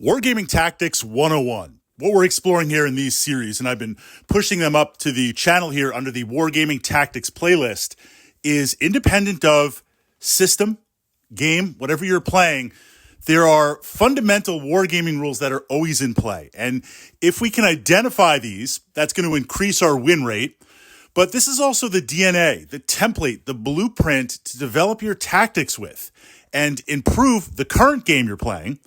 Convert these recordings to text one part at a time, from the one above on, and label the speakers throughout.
Speaker 1: Wargaming Tactics 101. What we're exploring here in these series, and I've been pushing them up to the channel here under the Wargaming Tactics playlist, is independent of system, game, whatever you're playing. There are fundamental wargaming rules that are always in play. And if we can identify these, that's going to increase our win rate. But this is also the DNA, the template, the blueprint to develop your tactics with and improve the current game you're playing.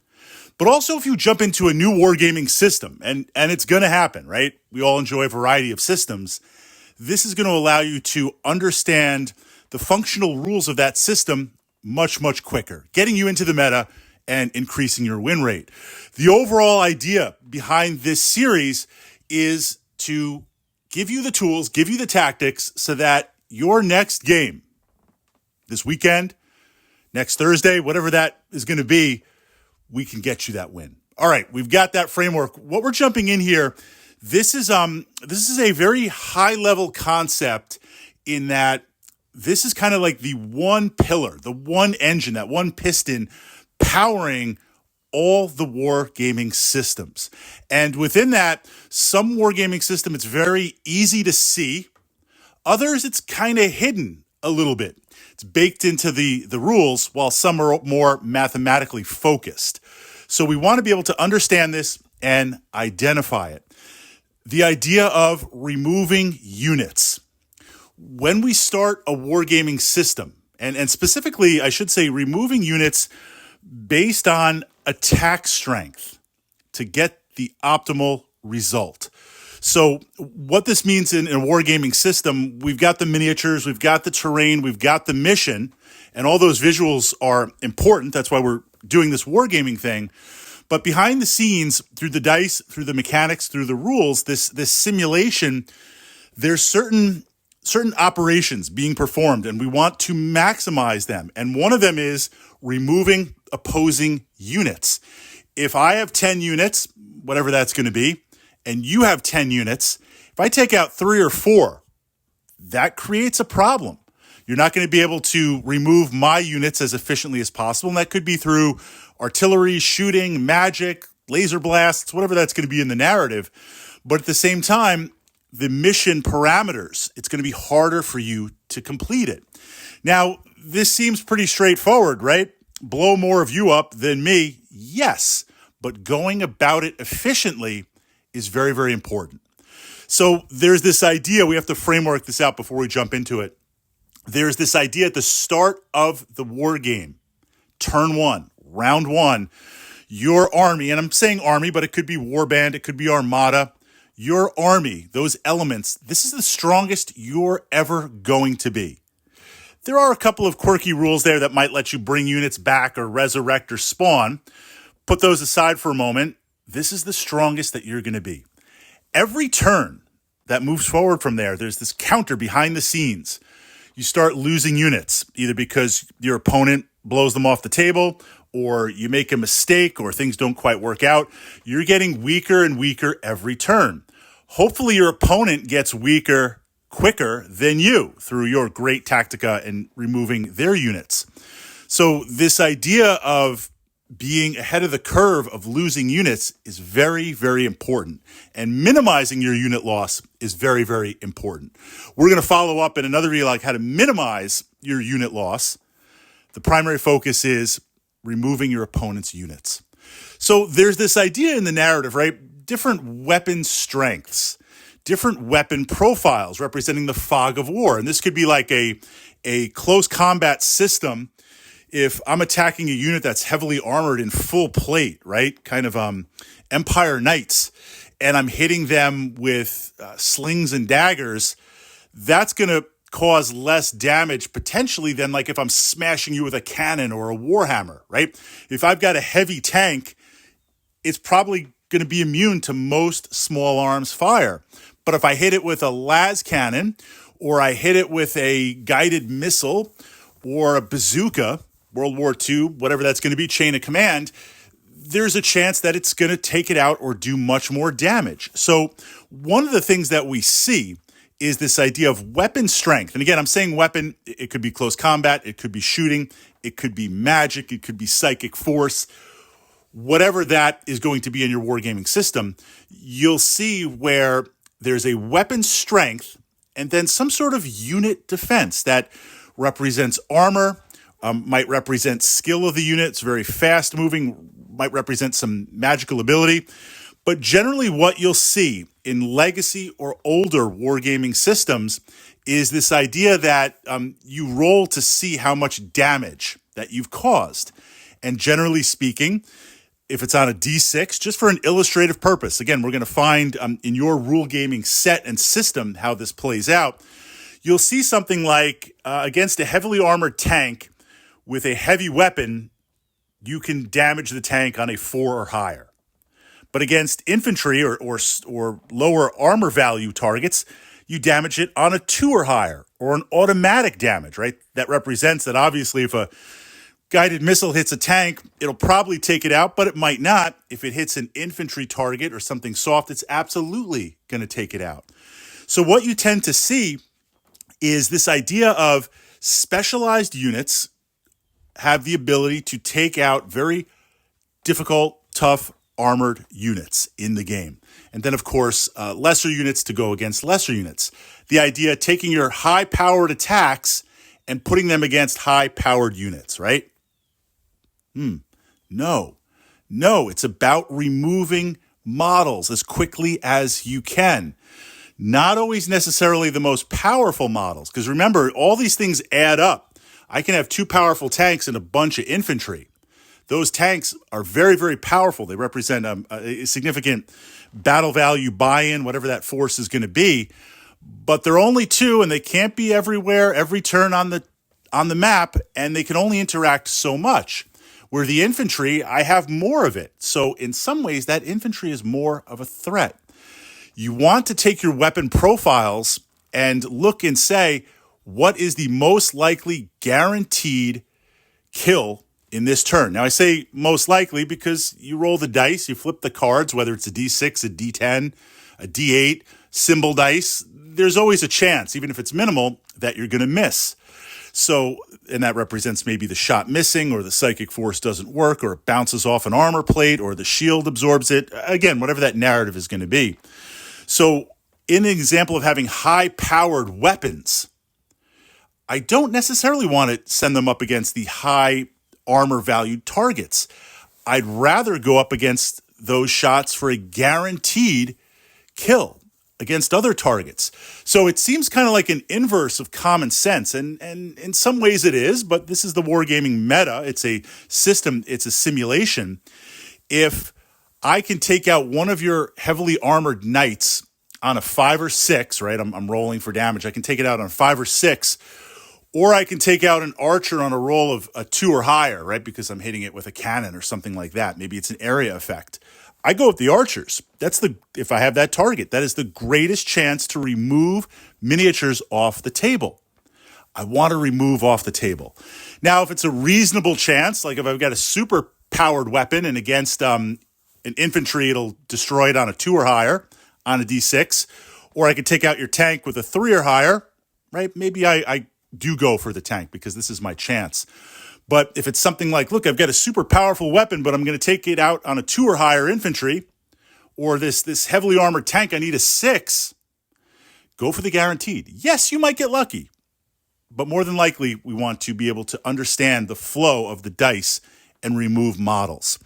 Speaker 1: But also if you jump into a new wargaming system, and it's going to happen, right? We all enjoy a variety of systems. This is going to allow you to understand the functional rules of that system much, much quicker, getting you into the meta and increasing your win rate. The overall idea behind this series is to give you the tools, give you the tactics so that your next game, this weekend, next Thursday, whatever that is going to be, we can get you that win. All right, we've got that framework. What we're jumping in here, this is a very high-level concept in that this is kind of like the one pillar, the one engine, that one piston powering all the wargaming systems. And within that, some wargaming system, it's very easy to see. Others, it's kind of hidden a little bit. It's baked into the rules, while some are more mathematically focused. So we want to be able to understand this and identify it. The idea of removing units. When we start a wargaming system, and specifically, I should say, removing units based on attack strength to get the optimal result. So what this means in a wargaming system, we've got the miniatures, we've got the terrain, we've got the mission, and all those visuals are important. That's why we're doing this wargaming thing. But behind the scenes, through the dice, through the mechanics, through the rules, this simulation, there's certain operations being performed, and we want to maximize them. And one of them is removing opposing units. If I have 10 units, whatever that's going to be, and you have 10 units, if I take out 3 or 4, that creates a problem. You're not going to be able to remove my units as efficiently as possible, and that could be through artillery, shooting, magic, laser blasts, whatever that's going to be in the narrative. But at the same time, the mission parameters, it's going to be harder for you to complete it. Now, this seems pretty straightforward, right? Blow more of you up than me, yes, but going about it efficiently is very, very important. So there's this idea, we have to framework this out before we jump into it. There's this idea at the start of the war game, turn 1, round 1, your army, and I'm saying army, but it could be warband, it could be armada, your army, those elements, this is the strongest you're ever going to be. There are a couple of quirky rules there that might let you bring units back or resurrect or spawn. Put those aside for a moment. This is the strongest that you're going to be. Every turn that moves forward from there, there's this counter behind the scenes. You start losing units, either because your opponent blows them off the table, or you make a mistake, or things don't quite work out. You're getting weaker and weaker every turn. Hopefully your opponent gets weaker quicker than you through your great tactica and removing their units. So this idea of being ahead of the curve of losing units is very, very important. And minimizing your unit loss is very, very important. We're going to follow up in another video like how to minimize your unit loss. The primary focus is removing your opponent's units. So there's this idea in the narrative, right? Different weapon strengths, different weapon profiles representing the fog of war. And this could be like a close combat system. If I'm attacking a unit that's heavily armored in full plate, right? Kind of Empire Knights, and I'm hitting them with slings and daggers, that's going to cause less damage potentially than like if I'm smashing you with a cannon or a warhammer, right? If I've got a heavy tank, it's probably going to be immune to most small arms fire. But if I hit it with a las cannon, or I hit it with a guided missile or a bazooka, World War II, whatever that's going to be, chain of command, there's a chance that it's going to take it out or do much more damage. So one of the things that we see is this idea of weapon strength. And again, I'm saying weapon, it could be close combat, it could be shooting, it could be magic, it could be psychic force. whatever that is going to be in your wargaming system, you'll see where there's a weapon strength and then some sort of unit defense that represents armor, might represent skill of the unit. It's very fast moving, might represent some magical ability. But generally what you'll see in legacy or older wargaming systems is this idea that you roll to see how much damage that you've caused. And generally speaking, if it's on a D6, just for an illustrative purpose, again, we're going to find in your rule gaming set and system how this plays out. You'll see something like against a heavily armored tank with a heavy weapon, you can damage the tank on a 4 or higher. But against infantry or lower armor value targets, you damage it on a 2 or higher, or an automatic damage, right? That represents that obviously if a guided missile hits a tank, it'll probably take it out, but it might not. If it hits an infantry target or something soft, it's absolutely going to take it out. So what you tend to see is this idea of specialized units have the ability to take out very difficult, tough, armored units in the game. And then, of course, lesser units to go against lesser units. The idea taking your high-powered attacks and putting them against high-powered units, right? No, it's about removing models as quickly as you can. Not always necessarily the most powerful models, because remember, all these things add up. I can have 2 powerful tanks and a bunch of infantry. Those tanks are very, very powerful. They represent a significant battle value buy-in, whatever that force is going to be. But they're only 2, and they can't be everywhere, every turn on the map, and they can only interact so much. Where the infantry, I have more of it. So in some ways, that infantry is more of a threat. You want to take your weapon profiles and look and say, what is the most likely guaranteed kill in this turn? Now, I say most likely because you roll the dice, you flip the cards, whether it's a D6, a D10, a D8, symbol dice. There's always a chance, even if it's minimal, that you're going to miss. So, and that represents maybe the shot missing, or the psychic force doesn't work, or it bounces off an armor plate, or the shield absorbs it. Again, whatever that narrative is going to be. So, in an example of having high-powered weapons, I don't necessarily want to send them up against the high armor-valued targets. I'd rather go up against those shots for a guaranteed kill against other targets. So it seems kind of like an inverse of common sense, and in some ways it is, but this is the wargaming meta. It's a system, it's a simulation. If I can take out one of your heavily armored knights on a 5 or 6, right? I'm rolling for damage. I can take it out on 5 or 6, or I can take out an archer on a roll of a 2 or higher, right? Because I'm hitting it with a cannon or something like that. Maybe it's an area effect. I go with the archers. If I have that target, that is the greatest chance to remove miniatures off the table. I want to remove off the table. Now, if it's a reasonable chance, like if I've got a super powered weapon and against an infantry, it'll destroy it on a 2 or higher on a D6, or I could take out your tank with a 3 or higher, right? Maybe I do go for the tank because this is my chance. But if it's something like, look, I've got a super powerful weapon, but I'm going to take it out on a 2 or higher infantry, or this heavily armored tank, I need a 6, go for the guaranteed. Yes, you might get lucky, but more than likely, we want to be able to understand the flow of the dice and remove models.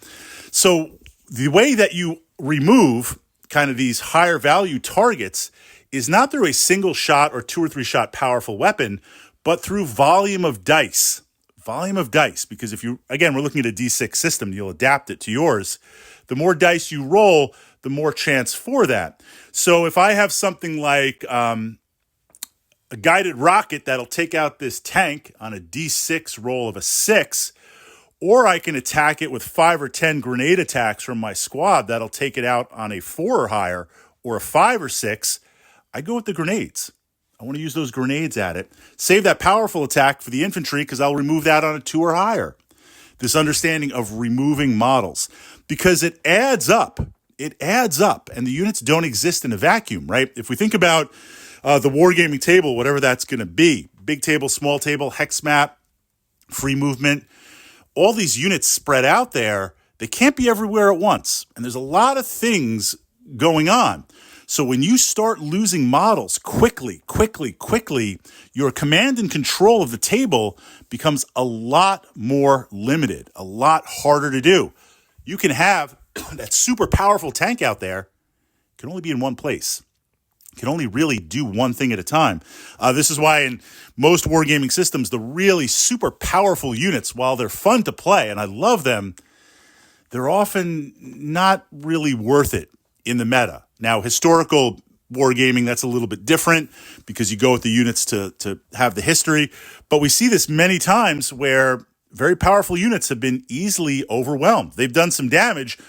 Speaker 1: So the way that you remove kind of these higher value targets is not through a single shot or 2 or 3 shot powerful weapon, but through volume of dice. Volume of dice, because if you, again, we're looking at a D6 system, you'll adapt it to yours. The more dice you roll, the more chance for that. So if I have something like a guided rocket that'll take out this tank on a D6 roll of a 6, or I can attack it with 5 or 10 grenade attacks from my squad that'll take it out on a 4 or higher, or a 5 or 6, I go with the grenades. I want to use those grenades at it. Save that powerful attack for the infantry because I'll remove that on a 2 or higher. This understanding of removing models, because it adds up. It adds up, and the units don't exist in a vacuum, right? If we think about the wargaming table, whatever that's going to be, big table, small table, hex map, free movement, all these units spread out there, they can't be everywhere at once. And there's a lot of things going on. So when you start losing models quickly, your command and control of the table becomes a lot more limited, a lot harder to do. You can have that super powerful tank out there, can only be in one place. Can only really do one thing at a time. This is why in most wargaming systems, the really super powerful units, while they're fun to play, and I love them, they're often not really worth it in the meta. Now, historical wargaming, that's a little bit different because you go with the units to have the history. But we see this many times where very powerful units have been easily overwhelmed. They've done some damage,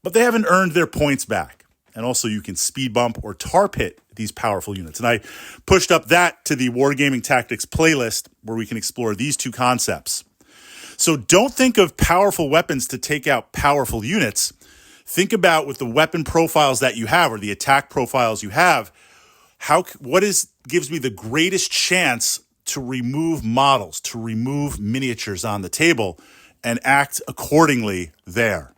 Speaker 1: but they haven't earned their points back. And also you can speed bump or tar pit these powerful units. And I pushed up that to the Wargaming Tactics playlist where we can explore these two concepts. So don't think of powerful weapons to take out powerful units. Think about with the weapon profiles that you have or the attack profiles you have, gives me the greatest chance to remove models, to remove miniatures on the table and act accordingly there.